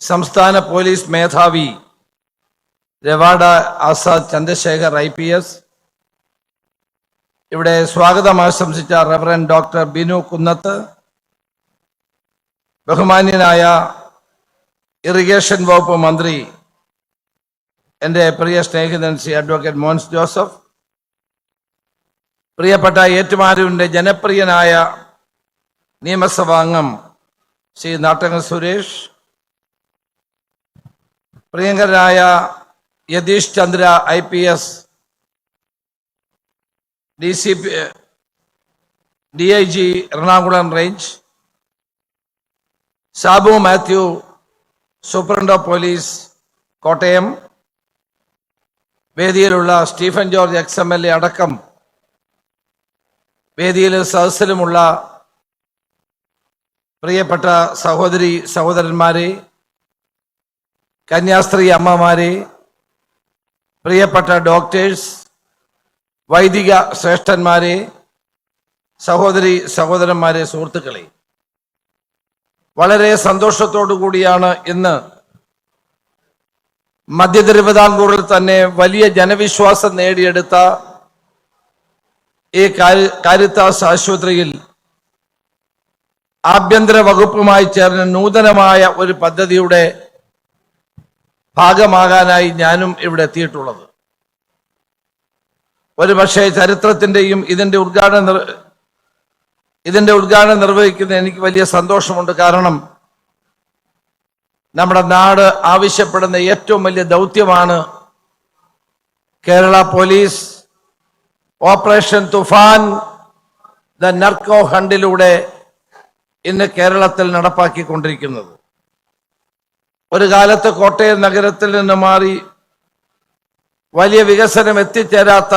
സംസ്ഥാന പോലീസ് മേധാവി രവാഡ ആസാദ് ചന്ദ്രശേഖർ IPS, ഇവിടെ സ്വാഗതം ആശംസിച്ച റവറൻഡ് ഡോക്ടർ ബിനു കുന്നത്ത്, ബഹുമാന്യനായ ഇറിഗേഷൻ വകുപ്പ് മന്ത്രി എൻ്റെ പ്രിയ സ്നേഹിതൻ ശ്രീ അഡ്വക്കേറ്റ് മോൻസ് ജോസഫ്, പ്രിയപ്പെട്ട ഏറ്റുമാനൂരിൻ്റെ ജനപ്രിയനായ നിയമസഭാ അംഗം ശ്രീ നാട്ടങ്ങൽ സുരേഷ്, പ്രിയങ്കരനായ Yatheesh Chandra IPS, DIG Ernakulam range, Sabu Mathew superintendent of police Kottayam, വേദിയിലുള്ള സ്റ്റീഫൻ ജോർജ് XMLA അടക്കം വേദിയിലും സദസ്സിലുമുള്ള പ്രിയപ്പെട്ട സഹോദരി സഹോദരന്മാരെ, കന്യാസ്ത്രീ അമ്മമാരെ, പ്രിയപ്പെട്ട ഡോക്ടേഴ്സ്, വൈദിക ശ്രേഷ്ഠന്മാരെ, സഹോദരി സഹോദരന്മാരെ, സുഹൃത്തുക്കളെ, വളരെ സന്തോഷത്തോടു കൂടിയാണ് ഇന്ന് മധ്യ തിരുവിതാംകൂറിൽ തന്നെ വലിയ ജനവിശ്വാസം നേടിയെടുത്ത ഈ കാരിത്താസ് ആശുപത്രിയിൽ ആഭ്യന്തര വകുപ്പുമായി ചേർന്ന് നൂതനമായ ഒരു പദ്ധതിയുടെ ഭാഗമാകാനായി ഞാനും ഇവിടെ എത്തിയിട്ടുള്ളത്. ഒരുപക്ഷെ ചരിത്രത്തിൻ്റെയും ഇതിൻ്റെ ഉദ്ഘാടനം നിർവഹിക്കുന്ന എനിക്ക് വലിയ സന്തോഷമുണ്ട്. കാരണം നമ്മുടെ നാട് ആവശ്യപ്പെടുന്ന ഏറ്റവും വലിയ ദൗത്യമാണ് Kerala police operation Toofan the narco ഹണ്ടിലൂടെ ഇന്ന് കേരളത്തിൽ നടപ്പാക്കിക്കൊണ്ടിരിക്കുന്നത്. ഒരു കാലത്ത് കോട്ടയം നഗരത്തിൽ നിന്ന് മാറി വലിയ വികസനം എത്തിച്ചേരാത്ത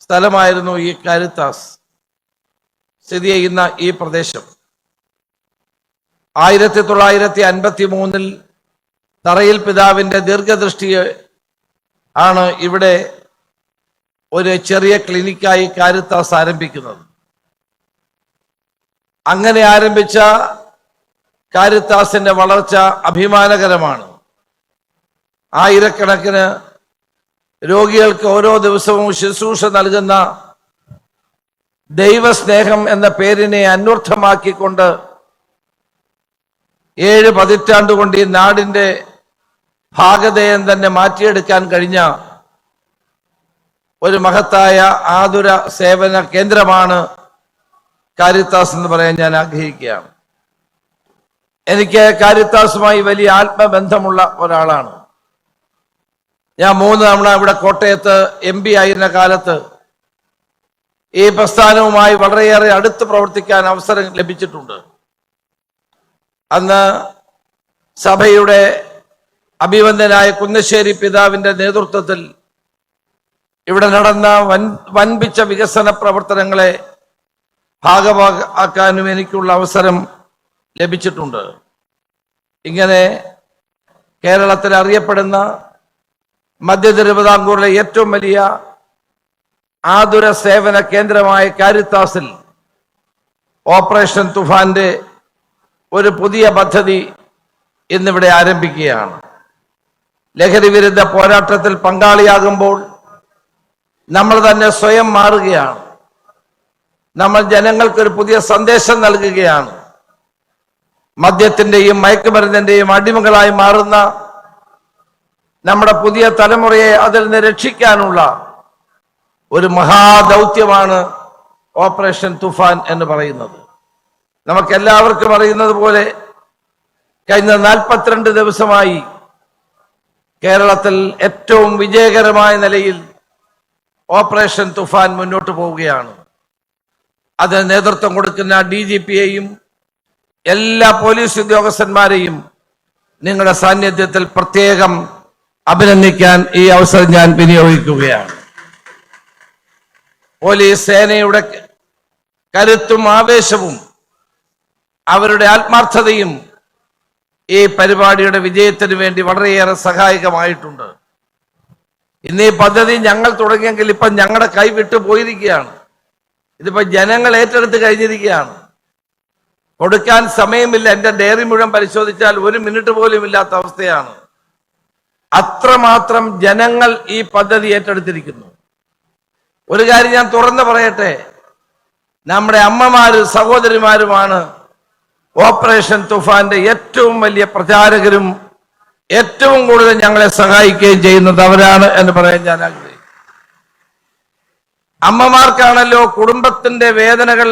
സ്ഥലമായിരുന്നു ഈ കാരിത്താസ് സ്ഥിതി ചെയ്യുന്ന ഈ പ്രദേശം. 1953 തറയിൽ പിതാവിൻ്റെ ദീർഘദൃഷ്ടി ആണ് ഇവിടെ ഒരു ചെറിയ ക്ലിനിക്കായി കാരിത്താസ് ആരംഭിക്കുന്നത്. അങ്ങനെ ആരംഭിച്ച കാരിത്താസിന്റെ വളർച്ച അഭിമാനകരമാണ്. ആയിരക്കണക്കിന് രോഗികൾക്ക് ഓരോ ദിവസവും ശുശ്രൂഷ നൽകുന്ന ദൈവസ്നേഹം എന്ന പേരിനെ അന്വർത്ഥമാക്കിക്കൊണ്ട് 7 പതിറ്റാണ്ടുകൊണ്ട് ഈ നാടിൻ്റെ ഭാഗധേയം തന്നെ മാറ്റിയെടുക്കാൻ കഴിഞ്ഞ ഒരു മഹത്തായ ആതുര സേവന കേന്ദ്രമാണ് കാരിത്താസ് എന്ന് പറയാൻ ഞാൻ ആഗ്രഹിക്കുകയാണ്. എനിക്ക് കാരിത്താസുമായി വലിയ ആത്മബന്ധമുള്ള ഒരാളാണ്. ഞാൻ 3 തവണ ഇവിടെ കോട്ടയത്ത് MP ആയിരുന്ന കാലത്ത് ഈ പ്രസ്ഥാനവുമായി വളരെയേറെ അടുത്ത് പ്രവർത്തിക്കാൻ അവസരം ലഭിച്ചിട്ടുണ്ട്. അന്ന് സഭയുടെ അഭിവന്ദനായ കുന്നശ്ശേരി പിതാവിൻ്റെ നേതൃത്വത്തിൽ ഇവിടെ നടന്ന വൻപിച്ച വികസന പ്രവർത്തനങ്ങളെ ഭാഗമാക്കാനും എനിക്കുള്ള അവസരം ലഭിച്ചിട്ടുണ്ട്. ഇങ്ങനെ കേരളത്തിൽ അറിയപ്പെടുന്ന മധ്യ തിരുവിതാംകൂറിലെ ഏറ്റവും വലിയ ആതുര സേവന കേന്ദ്രമായ കാരിത്താസിൽ ഓപ്പറേഷൻ തുഫാന്റെ ഒരു പുതിയ പദ്ധതി ഇന്നിവിടെ ആരംഭിക്കുകയാണ്. ലഹരി വിരുദ്ധ പോരാട്ടത്തിൽ പങ്കാളിയാകുമ്പോൾ നമ്മൾ തന്നെ സ്വയം മാറുകയാണ്. നമ്മൾ ജനങ്ങൾക്കൊരു പുതിയ സന്ദേശം നൽകുകയാണ്. മദ്യത്തിൻ്റെയും മയക്കുമരുന്നിൻ്റെയും അടിമകളായി മാറുന്ന നമ്മുടെ പുതിയ തലമുറയെ അതിൽ നിന്ന് രക്ഷിക്കാനുള്ള ഒരു മഹാദൗത്യമാണ് ഓപ്പറേഷൻ തുഫാൻ എന്ന് പറയുന്നത്. നമുക്കെല്ലാവർക്കും അറിയുന്നത് പോലെ കഴിഞ്ഞ 42 ദിവസമായി കേരളത്തിൽ ഏറ്റവും വിജയകരമായ നിലയിൽ ഓപ്പറേഷൻ തുഫാൻ മുന്നോട്ട് പോവുകയാണ്. അതിന് നേതൃത്വം കൊടുക്കുന്ന DGPയെയും എല്ലാ പോലീസ് ഉദ്യോഗസ്ഥന്മാരെയും നിങ്ങളുടെ സാന്നിധ്യത്തിൽ പ്രത്യേകം അഭിനന്ദിക്കാൻ ഈ അവസരം ഞാൻ വിനിയോഗിക്കുകയാണ്. പോലീസ് സേനയുടെ കരുത്തും ആവേശവും അവരുടെ ആത്മാർത്ഥതയും ഈ പരിപാടിയുടെ വിജയത്തിന് വേണ്ടി വളരെയേറെ സഹായകമായിട്ടുണ്ട്. ഇന്ന് ഈ പദ്ധതി ഞങ്ങൾ തുടങ്ങിയെങ്കിൽ ഇപ്പം ഞങ്ങളുടെ കൈവിട്ടു പോയിരിക്കുകയാണ്. ഇതിപ്പോ ജനങ്ങൾ ഏറ്റെടുത്ത് കഴിഞ്ഞിരിക്കുകയാണ്. കൊടുക്കാൻ സമയമില്ല. എന്റെ ഡയറി മുഴുവൻ പരിശോധിച്ചാൽ 1 മിനിറ്റ് പോലും ഇല്ലാത്ത അവസ്ഥയാണ്. അത്രമാത്രം ജനങ്ങൾ ഈ പദ്ധതി ഏറ്റെടുത്തിരിക്കുന്നു. ഒരു കാര്യം ഞാൻ തുറന്നു പറയട്ടെ, നമ്മുടെ അമ്മമാരും സഹോദരിമാരുമാണ് ഓപ്പറേഷൻ തുഫാന്റെ ഏറ്റവും വലിയ പ്രചാരകരും ഏറ്റവും കൂടുതൽ ഞങ്ങളെ സഹായിക്കുകയും ചെയ്യുന്നത് അവരാണ് എന്ന് പറയാൻ ഞാൻ ആഗ്രഹിക്കുന്നു. അമ്മമാർക്കാണല്ലോ കുടുംബത്തിന്റെ വേദനകൾ,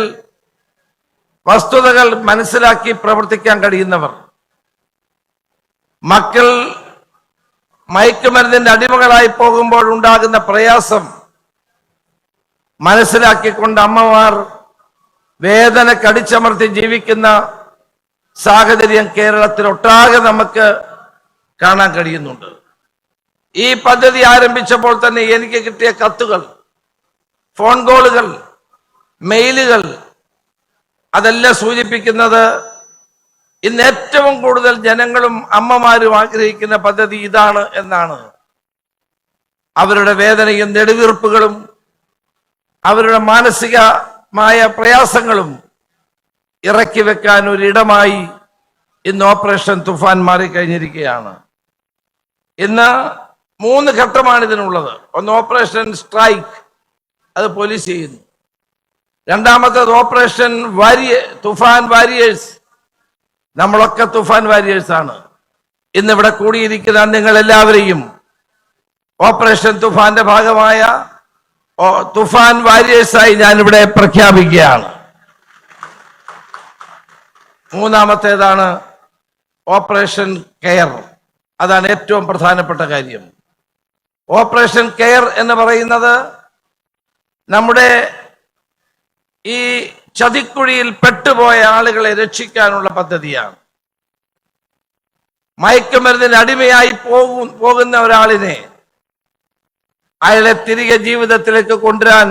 വസ്തുതകൾ മനസ്സിലാക്കി പ്രവർത്തിക്കാൻ കഴിയുന്നവർ. മക്കൾ മയക്കുമരുന്നിന്റെ അടിമകളായി പോകുമ്പോൾ ഉണ്ടാകുന്ന പ്രയാസം മനസ്സിലാക്കിക്കൊണ്ട് അമ്മമാർ വേദന കടിച്ചമർത്തി ജീവിക്കുന്ന സാഹചര്യം കേരളത്തിലൊട്ടാകെ നമുക്ക് കാണാൻ കഴിയുന്നുണ്ട്. ഈ പദ്ധതി ആരംഭിച്ചപ്പോൾ തന്നെ എനിക്ക് കിട്ടിയ കത്തുകൾ, ഫോൺ കോളുകൾ, മെയിലുകൾ അതെല്ലാം സൂചിപ്പിക്കുന്നത് ഇന്ന് ഏറ്റവും കൂടുതൽ ജനങ്ങളും അമ്മമാരും ആഗ്രഹിക്കുന്ന പദ്ധതി ഇതാണ് എന്നാണ്. അവരുടെ വേദനയും നെടുവീർപ്പുകളും അവരുടെ മാനസികമായ പ്രയാസങ്ങളും ഇറക്കി വെക്കാൻ ഒരിടമായി ഇന്ന് ഓപ്പറേഷൻ തുഫാൻ മാറിക്കഴിഞ്ഞിരിക്കുകയാണ്. ഇന്ന് 3 ഘട്ടമാണ് ഇതിനുള്ളത്. ഒന്ന് ഓപ്പറേഷൻ സ്ട്രൈക്ക്, അത് പോലീസ് ചെയ്യുന്നു. രണ്ടാമത്തേത് ഓപ്പറേഷൻ തുഫാൻ വാരിയേഴ്സ്, നമ്മളൊക്കെ തുഫാൻ വാരിയേഴ്സ് ആണ്. ഇന്നിവിടെ കൂടിയിരിക്കുന്ന നിങ്ങൾ എല്ലാവരെയും ഓപ്പറേഷൻ തുഫാന്റെ ഭാഗമായ തുഫാൻ വാരിയേഴ്സായി ഞാനിവിടെ പ്രഖ്യാപിക്കുകയാണ്. മൂന്നാമത്തേതാണ് ഓപ്പറേഷൻ കെയർ. അതാണ് ഏറ്റവും പ്രധാനപ്പെട്ട കാര്യം. ഓപ്പറേഷൻ കെയർ എന്ന് പറയുന്നത് നമ്മുടെ ഈ ചതിക്കുഴിയിൽ പെട്ടുപോയ ആളുകളെ രക്ഷിക്കാനുള്ള പദ്ധതിയാണ്. മയക്കുമരുന്നിന് അടിമയായി പോകുന്ന ഒരാളിനെ അയാളെ തിരികെ ജീവിതത്തിലേക്ക് കൊണ്ടുവരാൻ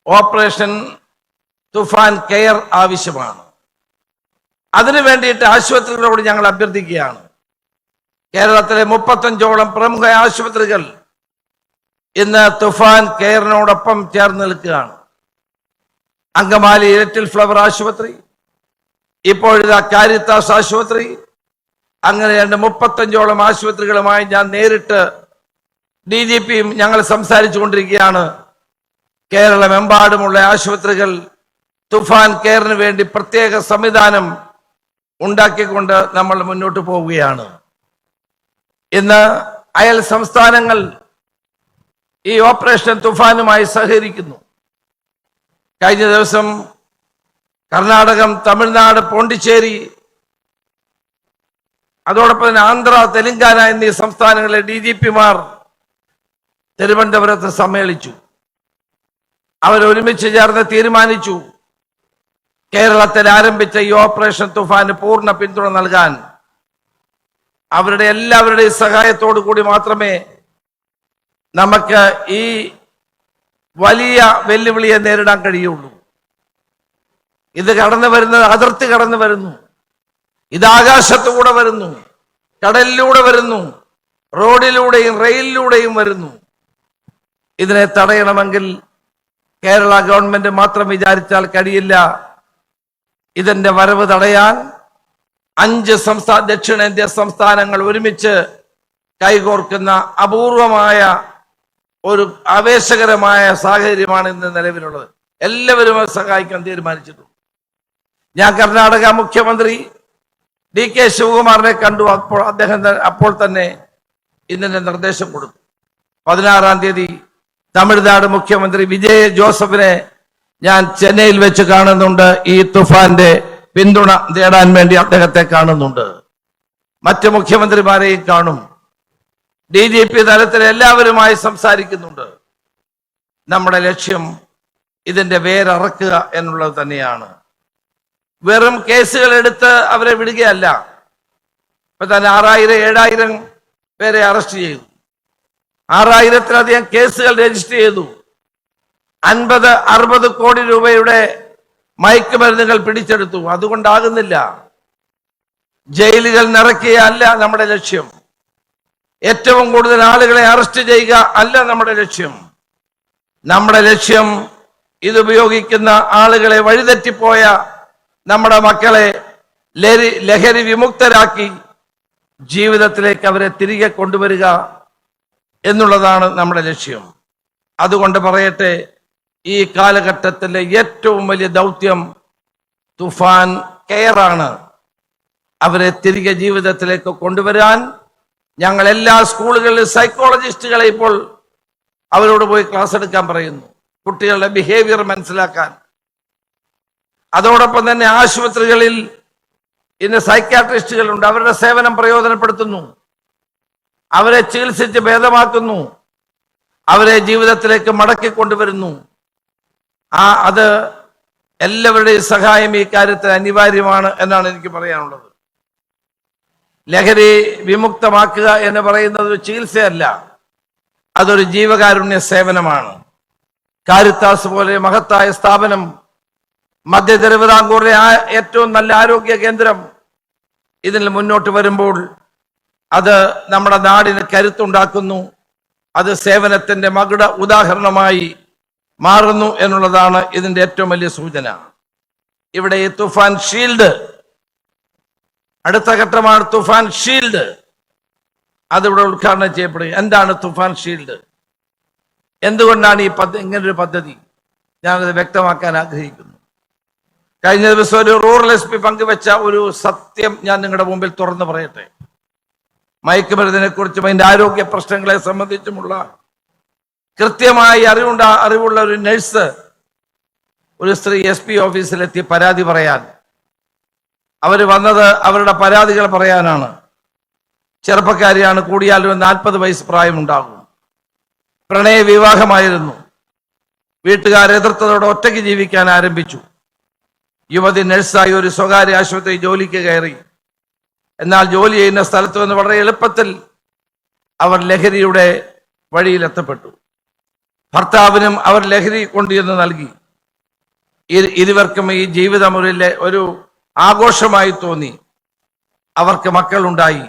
ഓപ്പറേഷൻ തുഫാൻ കെയർ ആവശ്യമാണ്. അതിനു വേണ്ടിയിട്ട് ആശുപത്രികളോട് ഞങ്ങൾ അഭ്യർത്ഥിക്കുകയാണ്. കേരളത്തിലെ 35ഓളം പ്രമുഖ ആശുപത്രികൾ ഇന്ന് തുഫാൻ കെയറിനോടൊപ്പം ചേർന്ന് നിൽക്കുകയാണ്. അങ്കമാലി ലിറ്റിൽ ഫ്ലവർ ആശുപത്രി, ഇപ്പോഴിതാ കാരിത്താസ് ആശുപത്രി, അങ്ങനെ 35ഓളം ആശുപത്രികളുമായി ഞാൻ നേരിട്ട് DGPയും ഞങ്ങൾ സംസാരിച്ചു കൊണ്ടിരിക്കുകയാണ്. കേരളമെമ്പാടുമുള്ള ആശുപത്രികൾ തുഫാൻ കെയറിന് വേണ്ടി പ്രത്യേക സംവിധാനം ഉണ്ടാക്കിക്കൊണ്ട് നമ്മൾ മുന്നോട്ട് പോവുകയാണ്. ഇന്ന് അയൽ സംസ്ഥാനങ്ങൾ ഈ ഓപ്പറേഷൻ തുഫാനുമായി സഹകരിക്കുന്നു. കഴിഞ്ഞ ദിവസം കർണാടകം, തമിഴ്നാട്, പോണ്ടിച്ചേരി, അതോടൊപ്പം തന്നെ ആന്ധ്ര, തെലങ്കാന എന്നീ സംസ്ഥാനങ്ങളിലെ DGPമാർ തിരുവനന്തപുരത്ത് സമ്മേളിച്ചു. അവരൊരുമിച്ച് ചേർന്ന് തീരുമാനിച്ചു കേരളത്തിൽ ആരംഭിച്ച ഈ ഓപ്പറേഷൻ തുഫാന് പൂർണ്ണ പിന്തുണ നൽകാൻ. അവരുടെ എല്ലാവരുടെയും സഹായത്തോടു കൂടി മാത്രമേ നമുക്ക് ഈ വലിയ വെല്ലുവിളിയെ നേരിടാൻ കഴിയുള്ളൂ. ഇത് കടന്നു വരുന്നത് അതിർത്തി കടന്നു വരുന്നു, ഇത് ആകാശത്തുകൂടെ വരുന്നു, കടലിലൂടെ വരുന്നു, റോഡിലൂടെയും റെയിലിലൂടെയും വരുന്നു. ഇതിനെ തടയണമെങ്കിൽ കേരള ഗവൺമെന്റ് മാത്രം വിചാരിച്ചാൽ കഴിയില്ല. ഇതിന്റെ വരവ് തടയാൻ 5 ദക്ഷിണേന്ത്യ സംസ്ഥാനങ്ങൾ ഒരുമിച്ച് കൈകോർക്കുന്ന അപൂർവമായ ഒരു ആവേശകരമായ സാഹചര്യമാണ് ഇന്ന് നിലവിലുള്ളത്. എല്ലാവരും സഹായിക്കാൻ തീരുമാനിച്ചിട്ടുണ്ട്. ഞാൻ കർണാടക മുഖ്യമന്ത്രി DK ശിവകുമാറിനെ കണ്ടു. അദ്ദേഹം അപ്പോൾ തന്നെ ഇതിന്റെ നിർദ്ദേശം കൊടുത്തു. 16-ാം തീയതി തമിഴ്നാട് മുഖ്യമന്ത്രി വിജയ് ജോസഫിനെ ഞാൻ ചെന്നൈയിൽ വെച്ച് കാണുന്നുണ്ട്. ഈ തുഫാന്റെ പിന്തുണ നേടാൻ വേണ്ടി അദ്ദേഹത്തെ കാണുന്നുണ്ട്. മറ്റ് മുഖ്യമന്ത്രിമാരെയും കാണും. DGP തലത്തിൽ എല്ലാവരുമായി സംസാരിക്കുന്നുണ്ട്. നമ്മുടെ ലക്ഷ്യം ഇതിന്റെ വേരറക്കുക എന്നുള്ളത് തന്നെയാണ്. വെറും കേസുകൾ എടുത്ത് അവരെ വിടുകയല്ല. ഇപ്പൊ തന്നെ 6000-7000 പേരെ അറസ്റ്റ് ചെയ്തു, 6000-ത്തിലധികം കേസുകൾ രജിസ്റ്റർ ചെയ്തു, 50-60 കോടി രൂപയുടെ മയക്കുമരുന്നുകൾ പിടിച്ചെടുത്തു. അതുകൊണ്ടാകുന്നില്ല. ജയിലുകൾ നിറയ്ക്കുകയല്ല നമ്മുടെ ലക്ഷ്യം. ഏറ്റവും കൂടുതൽ ആളുകളെ അറസ്റ്റ് ചെയ്യുക അല്ല നമ്മുടെ ലക്ഷ്യം. നമ്മുടെ ലക്ഷ്യം ഇതുപയോഗിക്കുന്ന ആളുകളെ, വഴിതെറ്റിപ്പോയ നമ്മുടെ മക്കളെ ലഹരി വിമുക്തരാക്കി ജീവിതത്തിലേക്ക് അവരെ തിരികെ കൊണ്ടുവരിക എന്നുള്ളതാണ് നമ്മുടെ ലക്ഷ്യം. അതുകൊണ്ട് പറയട്ടെ, ഈ കാലഘട്ടത്തിലെ ഏറ്റവും വലിയ ദൗത്യം തുഫാൻ കെയറാണ്. അവരെ തിരികെ ജീവിതത്തിലേക്ക് കൊണ്ടുവരാൻ ഞങ്ങൾ എല്ലാ സ്കൂളുകളിലും സൈക്കോളജിസ്റ്റുകളെ ഇപ്പോൾ അവരോട് പോയി ക്ലാസ് എടുക്കാൻ പറയുന്നു, കുട്ടികളുടെ ബിഹേവിയർ മനസ്സിലാക്കാൻ. അതോടൊപ്പം തന്നെ ആശുപത്രികളിൽ ഇന്ന് സൈക്യാട്രിസ്റ്റുകളുണ്ട്, അവരുടെ സേവനം പ്രയോജനപ്പെടുത്തുന്നു, അവരെ ചികിത്സിച്ച് ഭേദമാക്കുന്നു, അവരെ ജീവിതത്തിലേക്ക് മടക്കി കൊണ്ടുവരുന്നു. അത് എല്ലാവരുടെയും സഹായം ഈ കാര്യത്തിൽ അനിവാര്യമാണ് എന്നാണ് എനിക്ക് പറയാനുള്ളത്. ലഹരി വിമുക്തമാക്കുക എന്ന് പറയുന്നത് ഒരു ചികിത്സയല്ല, അതൊരു ജീവകാരുണ്യ സേവനമാണ്. കാരിത്താസ് പോലെ മഹത്തായ സ്ഥാപനം, മധ്യ തിരുവിതാംകൂറിലെ ഏറ്റവും നല്ല ആരോഗ്യ കേന്ദ്രം ഇതിൽ മുന്നോട്ട് വരുമ്പോൾ അത് നമ്മുടെ നാടിന് കരുത്തുണ്ടാക്കുന്നു, അത് സേവനത്തിന്റെ മകുട ഉദാഹരണമായി മാറുന്നു എന്നുള്ളതാണ് ഇതിന്റെ ഏറ്റവും വലിയ സൂചന. ഇവിടെ ഈ തുഫാൻ ഷീൽഡ് അടുത്ത ഘട്ടമാണ്. തുഫാൻ ഷീൽഡ് അതിവിടെ ഉദ്ഘാടനം ചെയ്യപ്പെടുക. എന്താണ് തുഫാൻ ഷീൽഡ്? എന്തുകൊണ്ടാണ് ഈ ഇങ്ങനൊരു പദ്ധതി? ഞാനത് വ്യക്തമാക്കാൻ ആഗ്രഹിക്കുന്നു. കഴിഞ്ഞ ദിവസം ഒരു റൂറൽ SP പങ്കുവെച്ച ഒരു സത്യം ഞാൻ നിങ്ങളുടെ മുമ്പിൽ തുറന്നു പറയട്ടെ. മയക്കുമരുന്നിനെ കുറിച്ചും അതിന്റെ ആരോഗ്യ പ്രശ്നങ്ങളെ സംബന്ധിച്ചുമുള്ള കൃത്യമായി അറിവുള്ള ഒരു നഴ്സ് ഒരു സ്ത്രീ SP ഓഫീസിലെത്തി പരാതി പറയാൻ. അവർ വന്നത് അവരുടെ പരാതികൾ പറയാനാണ്. ചെറുപ്പക്കാരിയാണ്, കൂടിയാൽ 40 വയസ്സ് പ്രായമുണ്ടാകും. പ്രണയ വിവാഹമായിരുന്നു. വീട്ടുകാർ എതിർത്തതോടെ ഒറ്റയ്ക്ക് ജീവിക്കാൻ ആരംഭിച്ചു. യുവതി നഴ്സായി ഒരു സ്വകാര്യ ആശുപത്രി ജോലിക്ക് കയറി. എന്നാൽ ജോലി ചെയ്യുന്ന സ്ഥലത്ത് നിന്ന് വളരെ എളുപ്പത്തിൽ അവർ ലഹരിയുടെ വഴിയിലെത്തപ്പെട്ടു. ഭർത്താവിനും അവർ ലഹരി കൊണ്ടുവന്ന് നൽകി. ഇരുവർക്കും ഈ ജീവിതം ഒരു ആഘോഷമായി തോന്നി. അവർക്ക് മക്കളുണ്ടായി,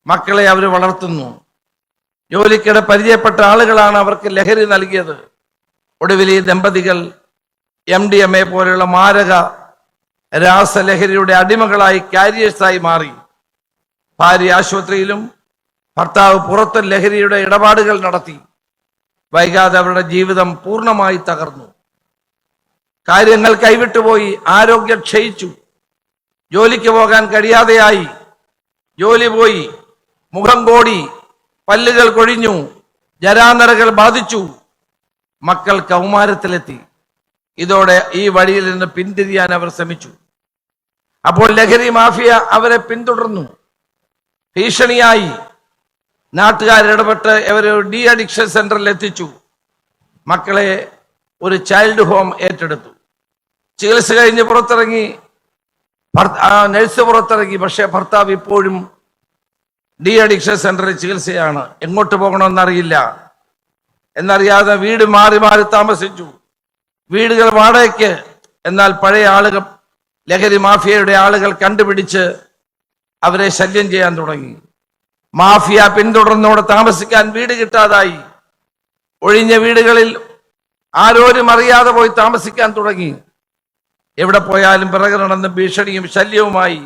മക്കളെ അവർ വളർത്തുന്നു. ജോലിക്കിടെ പരിചയപ്പെട്ട ആളുകളാണ് അവർക്ക് ലഹരി നൽകിയത്. ഒടുവിൽ ഈ ദമ്പതികൾ MDMA പോലെയുള്ള മാരക രാസലഹരിയുടെ അടിമകളായി, കാരിയേഴ്സായി മാറി. ഭാര്യ ആശുപത്രിയിലും ഭർത്താവ് പുറത്തും ലഹരിയുടെ ഇടപാടുകൾ നടത്തി. വൈകാതെ അവരുടെ ജീവിതം പൂർണ്ണമായി തകർന്നു. കാര്യങ്ങൾ കൈവിട്ടുപോയി, ആരോഗ്യം ക്ഷയിച്ചു, ജോലിക്ക് പോകാൻ കഴിയാതെയായി. ജോലി പോയി, മുഖം കോടി, പല്ലുകൾ കൊഴിഞ്ഞു, ജരാനരകൾ ബാധിച്ചു. മക്കൾ കൗമാരത്തിലെത്തി. ഇതോടെ ഈ വഴിയിൽ നിന്ന് പിന്തിരിയാൻ അവർ ശ്രമിച്ചു. അപ്പോൾ ലഹരി മാഫിയ അവരെ പിന്തുടർന്നു, ഭീഷണിയായി. നാട്ടുകാരിടപെട്ട് അവരെ ഡി അഡിക്ഷൻ സെന്ററിൽ എത്തിച്ചു. മക്കളെ ഒരു ചൈൽഡ് ഹോം ഏറ്റെടുത്തു. ചികിത്സ കഴിഞ്ഞ് പുറത്തിറങ്ങി, നഴ്സ് പുറത്തിറങ്ങി. പക്ഷെ ഭർത്താവ് ഇപ്പോഴും ഡി അഡിക്ഷൻ സെന്ററിൽ ചികിത്സയാണ്. എങ്ങോട്ട് പോകണമെന്നറിയില്ല. എന്നറിയാതെ വീട് മാറി മാറി താമസിച്ചു. വീടുകൾ വാടകയ്ക്ക്. എന്നാൽ പഴയ ആളുകൾ, ലഹരി മാഫിയയുടെ ആളുകൾ കണ്ടുപിടിച്ച് അവരെ ശല്യം ചെയ്യാൻ തുടങ്ങി. മാഫിയ പിന്തുടർന്നോടെ താമസിക്കാൻ വീട് കിട്ടാതായി. ഒഴിഞ്ഞ വീടുകളിൽ ആരോരും അറിയാതെ പോയി താമസിക്കാൻ തുടങ്ങി. എവിടെ പോയാലും പിറകെ നടന്ന് ഭീഷണിയും ശല്യവുമായി.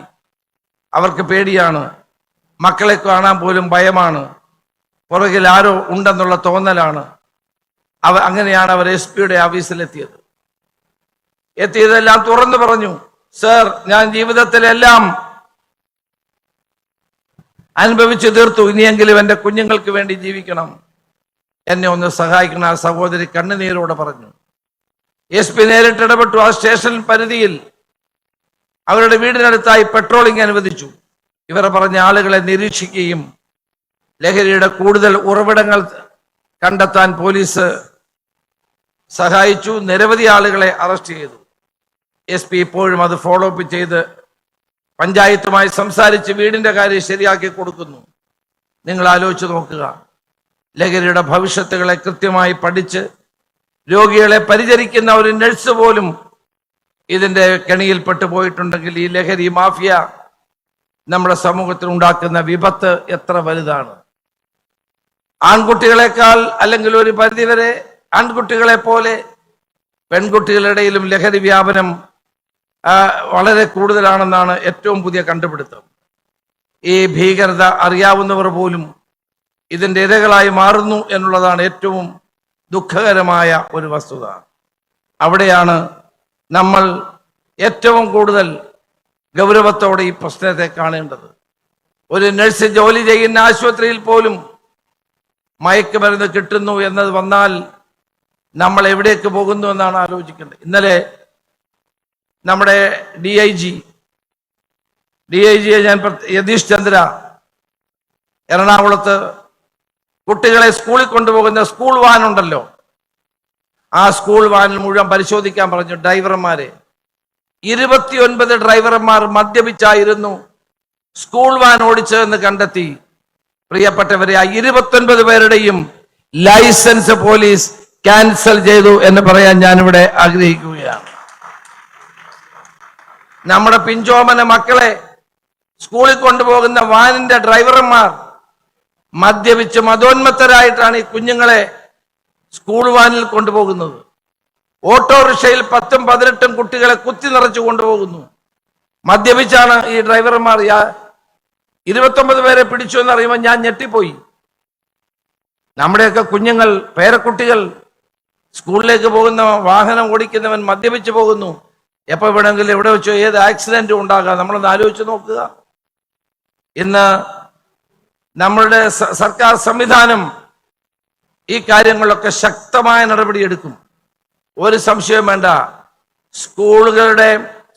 അവർക്ക് പേടിയാണ്, മക്കളെ കാണാൻ പോലും ഭയമാണ്, പുറകിൽ ആരോ ഉണ്ടെന്നുള്ള തോന്നലാണ്. അങ്ങനെയാണ് അവർ SP ഓഫീസിലെത്തിയത്. എത്തിയതെല്ലാം തുറന്നു പറഞ്ഞു. സർ, ഞാൻ ജീവിതത്തിലെല്ലാം അനുഭവിച്ചു തീർത്തു, ഇനിയെങ്കിലും എൻ്റെ കുഞ്ഞുങ്ങൾക്ക് വേണ്ടി ജീവിക്കണം, എന്നെ ഒന്ന് സഹായിക്കണം. ആ സഹോദരി കണ്ണുനീരോടെ പറഞ്ഞു. SP നേരിട്ട് ഇടപെട്ടു. ആ സ്റ്റേഷൻ പരിധിയിൽ അവരുടെ വീടിനടുത്തായി പെട്രോളിംഗ് അനുവദിച്ചു. ഇവർ പറഞ്ഞ ആളുകളെ നിരീക്ഷിക്കുകയും ലഹരിയുടെ കൂടുതൽ ഉറവിടങ്ങൾ കണ്ടെത്താൻ പോലീസ് സഹായിച്ചു. നിരവധി ആളുകളെ അറസ്റ്റ് ചെയ്തു. SP ഇപ്പോഴും അത് ഫോളോ അപ്പ് ചെയ്ത് പഞ്ചായത്തുമായി സംസാരിച്ച് വീടിന്റെ കാര്യം ശരിയാക്കി കൊടുക്കുന്നു. നിങ്ങൾ ആലോചിച്ച് നോക്കുക, ലഹരിയുടെ ഭവിഷ്യത്തുകളെ കൃത്യമായി പഠിച്ച് രോഗികളെ പരിചരിക്കുന്ന ഒരു നഴ്സ് പോലും ഇതിന്റെ കെണിയിൽപ്പെട്ടു പോയിട്ടുണ്ടെങ്കിൽ ഈ ലഹരി മാഫിയ നമ്മുടെ സമൂഹത്തിൽ ഉണ്ടാക്കുന്ന വിപത്ത് എത്ര വലുതാണ്. ആൺകുട്ടികളെക്കാൾ, അല്ലെങ്കിൽ ഒരു പരിധിവരെ ആൺകുട്ടികളെ പോലെ പെൺകുട്ടികളുടെ ഇടയിലും ലഹരി വ്യാപനം വളരെ കൂടുതലാണെന്നാണ് ഏറ്റവും പുതിയ കണ്ടുപിടുത്തം. ഈ ഭീകരത അറിയാവുന്നവർ പോലും ഇതിൻ്റെ ഇരകളായി മാറുന്നു എന്നുള്ളതാണ് ഏറ്റവും ദുഃഖകരമായ ഒരു വസ്തുത. അവിടെയാണ് നമ്മൾ ഏറ്റവും കൂടുതൽ ഗൗരവത്തോടെ ഈ പ്രശ്നത്തെ കാണേണ്ടത്. ഒരു നഴ്സ് ജോലി ചെയ്യുന്ന ആശുപത്രിയിൽ പോലും മയക്കുമരുന്ന് കിട്ടുന്നു എന്നത് വന്നാൽ നമ്മൾ എവിടേക്ക് പോകുന്നു എന്നാണ് ആലോചിക്കേണ്ടത്. ഇന്നലെ നമ്മുടെ ഡി ഐ ജിയെ ഞാൻ യതീഷ് ചന്ദ്ര എറണാകുളത്ത് കുട്ടികളെ സ്കൂളിൽ കൊണ്ടുപോകുന്ന സ്കൂൾ വാൻ ഉണ്ടല്ലോ, ആ സ്കൂൾ വാനിൽ മുഴുവൻ പരിശോധിക്കാൻ പറഞ്ഞു ഡ്രൈവർമാരെ. 29 ഡ്രൈവർമാർ മദ്യപിച്ചായിരുന്നു സ്കൂൾ വാൻ ഓടിച്ചതെന്ന് കണ്ടെത്തി. പ്രിയപ്പെട്ടവരെ, ആ 29 പേരുടെയും ലൈസൻസ് പോലീസ് ക്യാൻസൽ ചെയ്തു എന്ന് പറയാൻ ഞാനിവിടെ ആഗ്രഹിക്കുകയാണ്. നമ്മുടെ പിഞ്ചോമന മക്കളെ സ്കൂളിൽ കൊണ്ടുപോകുന്ന വാനിന്റെ ഡ്രൈവർമാർ മദ്യപിച്ച് മതോന്മത്തരായിട്ടാണ് ഈ കുഞ്ഞുങ്ങളെ സ്കൂൾ വാനിൽ കൊണ്ടുപോകുന്നത്. ഓട്ടോറിക്ഷയിൽ 10ഉം 18ഉം കുട്ടികളെ കുത്തി നിറച്ചു കൊണ്ടുപോകുന്നു. മദ്യപിച്ചാണ് ഈ ഡ്രൈവർമാർ. 29 പേരെ പിടിച്ചു എന്നറിയുമ്പോൾ ഞാൻ ഞെട്ടിപ്പോയി. നമ്മുടെയൊക്കെ കുഞ്ഞുങ്ങൾ, പേരക്കുട്ടികൾ സ്കൂളിലേക്ക് പോകുന്ന വാഹനം ഓടിക്കുന്നവൻ മദ്യപിച്ച് പോകുന്നു. എപ്പോൾ വേണമെങ്കിലും എവിടെ വെച്ചോ ഏത് ആക്സിഡന്റും ഉണ്ടാകാം. നമ്മളൊന്ന് ആലോചിച്ച് നോക്കുക. ഇന്ന് നമ്മളുടെ സർക്കാർ സംവിധാനം ഈ കാര്യങ്ങളിലൊക്കെ ശക്തമായ നടപടിയെടുക്കും, ഒരു സംശയവും വേണ്ട.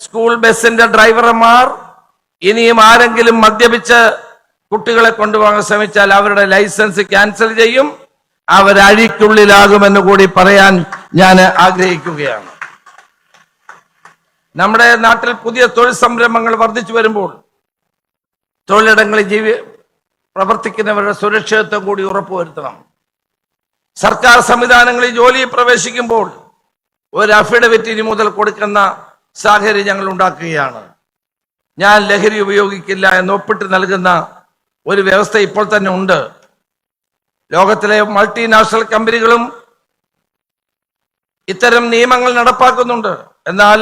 സ്കൂൾ ബസിന്റെ ഡ്രൈവർമാർ ഇനിയും ആരെങ്കിലും മദ്യപിച്ച് കുട്ടികളെ കൊണ്ടുപോകാൻ ശ്രമിച്ചാൽ അവരുടെ ലൈസൻസ് ക്യാൻസൽ ചെയ്യും, അവരഴിക്കുള്ളിലാകുമെന്ന് കൂടി പറയാൻ ഞാൻ ആഗ്രഹിക്കുകയാണ്. നമ്മുടെ നാട്ടിൽ പുതിയ തൊഴിൽ സംരംഭങ്ങൾ വർദ്ധിച്ചു വരുമ്പോൾ തൊഴിലിടങ്ങളിൽ പ്രവർത്തിക്കുന്നവരുടെ സുരക്ഷിതത്വം കൂടി ഉറപ്പുവരുത്തണം. സർക്കാർ സംവിധാനങ്ങളിൽ ജോലിയിൽ പ്രവേശിക്കുമ്പോൾ ഒരു അഫിഡവിറ്റ് ഇനി മുതൽ കൊടുക്കുന്ന സാഹചര്യം ഞങ്ങൾ ഉണ്ടാക്കുകയാണ്. ഞാൻ ലഹരി ഉപയോഗിക്കില്ല എന്ന് ഒപ്പിട്ട് നൽകുന്ന ഒരു വ്യവസ്ഥ ഇപ്പോൾ തന്നെ ഉണ്ട്. ലോകത്തിലെ മൾട്ടിനാഷണൽ കമ്പനികളും ഇത്തരം നിയമങ്ങൾ നടപ്പാക്കുന്നുണ്ട്. എന്നാൽ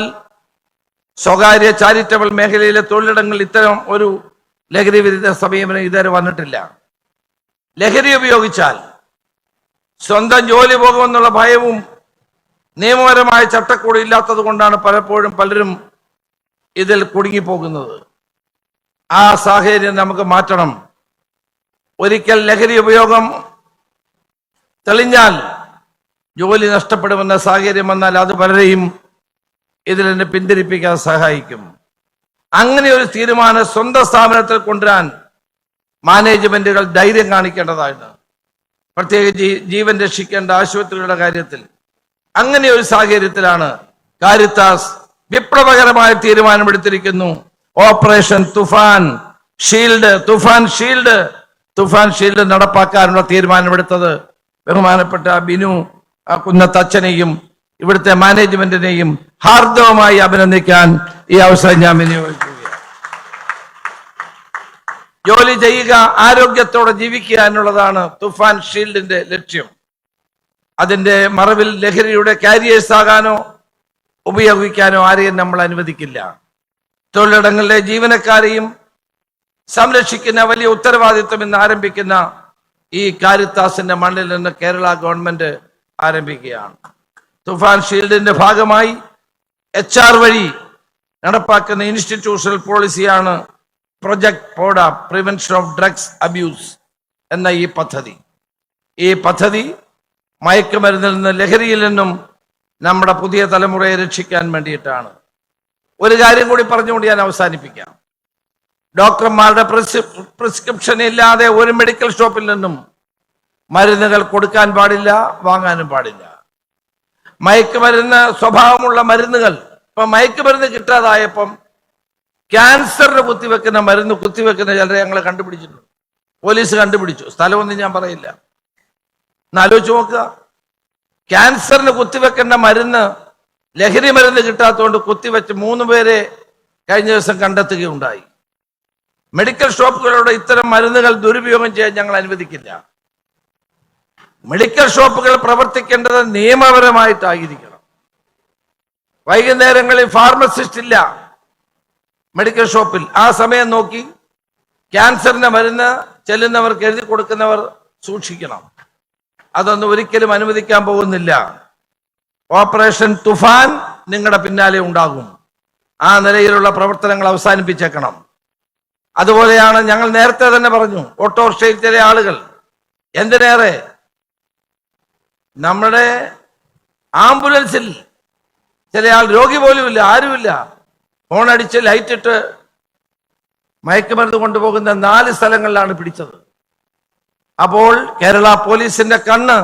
സ്വകാര്യ ചാരിറ്റബിൾ മേഖലയിലെ തൊഴിലിടങ്ങളിൽ ഇത്തരം ഒരു ലഹരി വിരുദ്ധ സമീപനം ഇതുവരെ വന്നിട്ടില്ല. ലഹരി ഉപയോഗിച്ചാൽ സ്വന്തം ജോലി പോകുമെന്നുള്ള ഭയവും നിയമപരമായ ചട്ടക്കൂട് ഇല്ലാത്തത് കൊണ്ടാണ് പലപ്പോഴും പലരും ഇതിൽ കുടുങ്ങിപ്പോകുന്നത്. ആ സാഹചര്യം നമുക്ക് മാറ്റണം. ഒരിക്കൽ ലഹരി ഉപയോഗം തെളിഞ്ഞാൽ ജോലി നഷ്ടപ്പെടുമെന്ന സാഹചര്യം വന്നാൽ അത് പലരെയും ഇതിൽ നിന്ന് പിന്തിരിപ്പിക്കാൻ സഹായിക്കും. അങ്ങനെ ഒരു തീരുമാനം സ്വന്തം സ്ഥാപനത്തിൽ കൊണ്ടുവരാൻ മാനേജ്മെന്റുകൾ ധൈര്യം കാണിക്കേണ്ടതാണ്. പ്രത്യേകിച്ച് ജീവൻ രക്ഷിക്കേണ്ട ആശുപത്രികളുടെ കാര്യത്തിൽ. അങ്ങനെ ഒരു സാഹചര്യത്തിലാണ് കാരിത്താസ് വിപ്ലവകരമായ തീരുമാനമെടുത്തിരിക്കുന്നു. ഓപ്പറേഷൻ തുഫാൻ ഷീൽഡ് നടപ്പാക്കാനുള്ള തീരുമാനമെടുത്തത് ബഹുമാനപ്പെട്ട ബിനു കുന്നത്തച്ഛനെയും ഇവിടുത്തെ മാനേജ്മെന്റിനെയും ഹാർദവമായി അഭിനന്ദിക്കാൻ ഈ അവസരം ഞാൻ വിനിയോഗിക്കുകയാണ്. ജോലി ചെയ്യുക, ആരോഗ്യത്തോടെ ജീവിക്കുക എന്നുള്ളതാണ് തുഫാൻ ഷീൽഡിന്റെ ലക്ഷ്യം. അതിന്റെ മറവിൽ ലഹരിയുടെ കാരിയേഴ്സ് ആകാനോ ഉപയോഗിക്കാനോ ആരെയും നമ്മൾ അനുവദിക്കില്ല. തൊഴിലിടങ്ങളിലെ ജീവനക്കാരെയും സംരക്ഷിക്കുന്ന വലിയ ഉത്തരവാദിത്വം ഇന്ന് ആരംഭിക്കുന്ന ഈ കാരിത്താസിന്റെ മണ്ണിൽ നിന്ന് കേരള ഗവൺമെന്റ് ആരംഭിക്കുകയാണ്. തുഫാൻ ഷീൽഡിന്റെ ഭാഗമായി HR വഴി നടപ്പാക്കുന്ന ഇൻസ്റ്റിറ്റ്യൂഷണൽ പോളിസിയാണ് project PODA, prevention of drugs abuse എന്ന ഈ പദ്ധതി മയക്കുമരുന്നിൽ നിന്ന്, ലഹരിയിൽ നിന്നും നമ്മുടെ പുതിയ തലമുറയെ രക്ഷിക്കാൻ വേണ്ടിയിട്ടാണ്. ഒരു കാര്യം കൂടി പറഞ്ഞുകൊണ്ട് ഞാൻ അവസാനിപ്പിക്കാം. ഡോക്ടർമാരുടെ പ്രിസ്ക്രിപ്ഷൻ ഇല്ലാതെ ഒരു മെഡിക്കൽ ഷോപ്പിൽ നിന്നും മരുന്നുകൾ കൊടുക്കാൻ പാടില്ല, വാങ്ങാനും പാടില്ല. മയക്കുമരുന്ന് സ്വഭാവമുള്ള മരുന്നുകൾ, ഇപ്പൊ മയക്കുമരുന്ന് കിട്ടാതായപ്പം ക്യാൻസറിന് കുത്തിവെക്കുന്ന മരുന്ന് കുത്തിവെക്കുന്ന ചിലരെ ഞങ്ങൾ കണ്ടുപിടിച്ചിട്ടുണ്ട്. പോലീസ് കണ്ടുപിടിച്ചു. സ്ഥലമൊന്നും ഞാൻ പറയില്ല. എന്നാലോചിച്ച് നോക്കുക. ക്യാൻസറിന് കുത്തിവെക്കേണ്ട മരുന്ന് ലഹരി മരുന്ന് കിട്ടാത്തതുകൊണ്ട് കുത്തിവെച്ച് 3 പേരെ കഴിഞ്ഞ ദിവസം കണ്ടെത്തുകയുണ്ടായി. മെഡിക്കൽ ഷോപ്പുകളോട് ഇത്തരം മരുന്നുകൾ ദുരുപയോഗം ചെയ്യാൻ ഞങ്ങൾ അനുവദിക്കില്ല. മെഡിക്കൽ ഷോപ്പുകൾ പ്രവർത്തിക്കേണ്ടത് നിയമപരമായിട്ടായിരിക്കണം. വൈകുന്നേരങ്ങളിൽ ഫാർമസിസ്റ്റ് ഇല്ല മെഡിക്കൽ ഷോപ്പിൽ. ആ സമയം നോക്കി ക്യാൻസറിന്റെ മരുന്ന് ചെല്ലുന്നവർക്ക് എഴുതി കൊടുക്കുന്നവർ സൂക്ഷിക്കണം. അതൊന്നും ഒരിക്കലും അനുവദിക്കാൻ പോകുന്നില്ല. ഓപ്പറേഷൻ തുഫാൻ നിങ്ങളുടെ പിന്നാലെ ഉണ്ടാകും. ആ നിലയിലുള്ള പ്രവർത്തനങ്ങൾ അവസാനിപ്പിച്ചേക്കണം. അതുപോലെയാണ് ഞങ്ങൾ നേരത്തെ തന്നെ പറഞ്ഞു, ഓട്ടോറിക്ഷയിൽ ചില ആളുകൾ, എന്തിനേറെ നമ്മുടെ ആംബുലൻസിൽ ചില ആൾ, രോഗി പോലുമില്ല, ആരുമില്ല, ഫോണടിച്ച് ലൈറ്റിട്ട് മയക്കുമരുന്ന് കൊണ്ടുപോകുന്ന 4 സ്ഥലങ്ങളിലാണ് പിടിച്ചത്. അപ്പോൾ കേരള പോലീസിന്റെ കണ്ണ്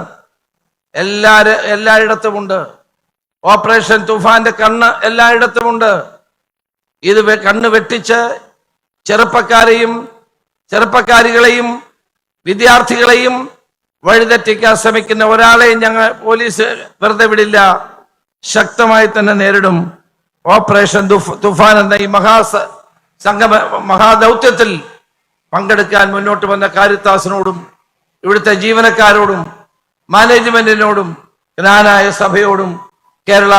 എല്ലായിടത്തുമുണ്ട്. ഓപ്പറേഷൻ തുഫാന്റെ കണ്ണ് എല്ലായിടത്തുമുണ്ട്. ഇത് കണ്ണ് വെട്ടിച്ച് ചെറുപ്പക്കാരികളെയും വിദ്യാർത്ഥികളെയും വഴിതെറ്റിക്കാൻ ശ്രമിക്കുന്ന ഒരാളെയും ഞങ്ങൾ പോലീസ് വെറുതെ വിടില്ല, ശക്തമായി തന്നെ നേരിടും. ഓപ്പറേഷൻ തുഫാൻ എന്ന ഈ മഹാദൗത്യത്തിൽ പങ്കെടുക്കാൻ മുന്നോട്ട് വന്ന കാരിത്താസിനോടും ഇവിടുത്തെ ജീവനക്കാരോടും മാനേജ്മെന്റിനോടും ജ്ഞാനായ സഭയോടും കേരള